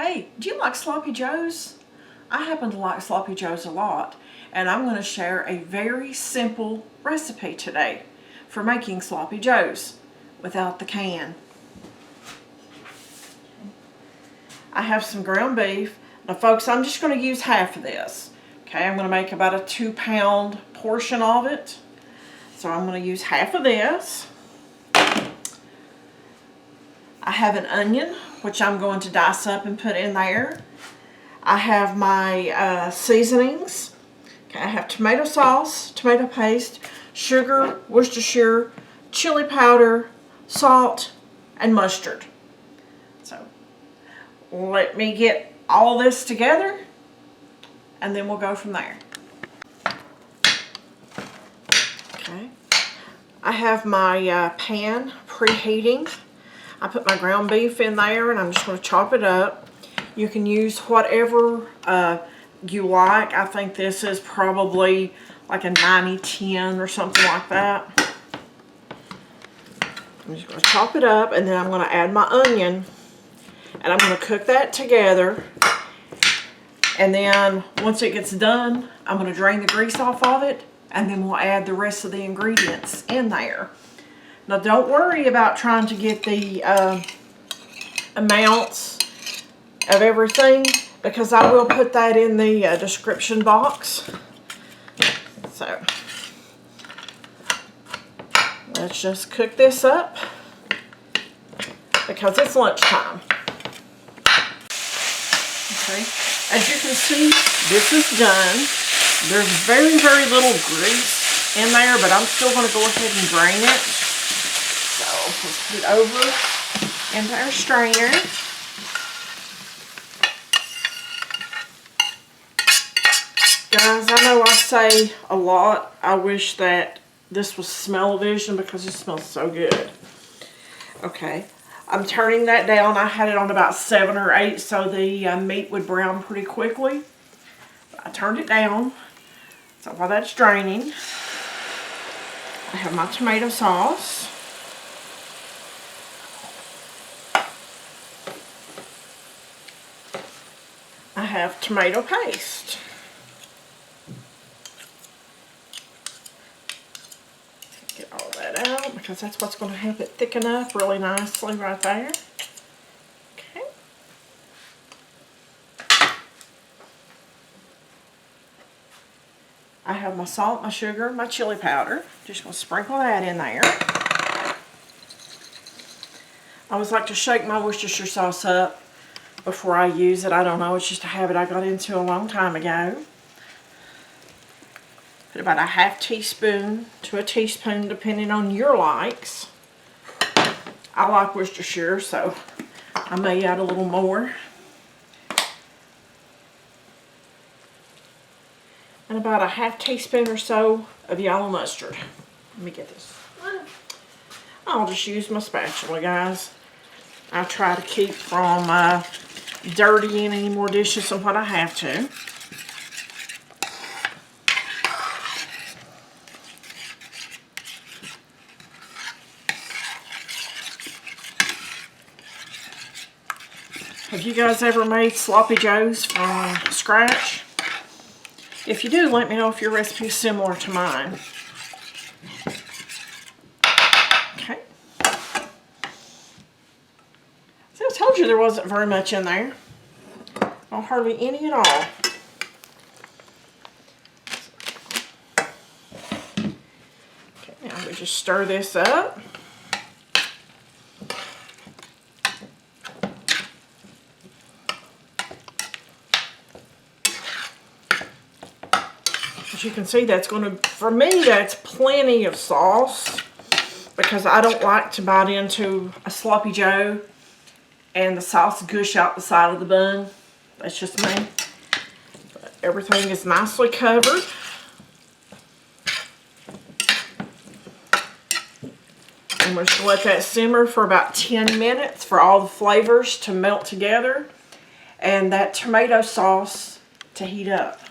Hey, do you like sloppy joes? I happen to like sloppy joes a lot, and I'm going to share a very simple recipe today for making sloppy joes without the can. I have some ground beef. Now folks, I'm just going to use half of this. Okay, I'm going to make about a 2-pound portion of it. So I'm going to use half of this. I have an onion, which I'm going to dice up and put in there. I have my seasonings. Okay, I have tomato sauce, tomato paste, sugar, Worcestershire, chili powder, salt, and mustard. So let me get all this together and then we'll go from there. Okay, I have my pan preheating. I put my ground beef in there and I'm just going to chop it up. You can use whatever you like. I think this is probably like a 90-10 or something like that. I'm just going to chop it up and then I'm going to add my onion and I'm going to cook that together. And then once it gets done, I'm going to drain the grease off of it and then we'll add the rest of the ingredients in there. Now don't worry about trying to get the amounts of everything because I will put that in the description box. So let's just cook this up because it's lunchtime. Okay, as you can see, this is done. There's very little grease in there, but I'm still going to go ahead and drain it. So let's put it over into our strainer. Guys, I know I say a lot. I wish that this was smell-o-vision because it smells so good. Okay, I'm turning that down. I had it on about 7 or 8 so the meat would brown pretty quickly. I turned it down. So while that's draining, I have my tomato sauce. I have tomato paste. Get all that out because that's what's going to help it thicken up really nicely right there. Okay. I have my salt, my sugar, my chili powder. Just going to sprinkle that in there. I always like to shake my Worcestershire sauce up before I use it. I don't know, it's just a habit I got into a long time ago. Put about a ½ teaspoon to a teaspoon depending on your likes. I like Worcestershire, so I may add a little more. And about a ½ teaspoon or so of yellow mustard. Let me get this. I'll just use my spatula, guys. I try to keep from dirtying any more dishes than what I have to. Have you guys ever made sloppy joes from scratch? If you do, let me know if your recipe is similar to mine. Okay. See, I told you there wasn't very much in there. Not hardly any at all. Okay, now we just stir this up. As you can see, that's going to, for me, that's plenty of sauce because I don't like to bite into a sloppy joe and the sauce gush out the side of the bun. That's just me. But everything is nicely covered. And we're just going to let that simmer for about 10 minutes for all the flavors to melt together and that tomato sauce to heat up.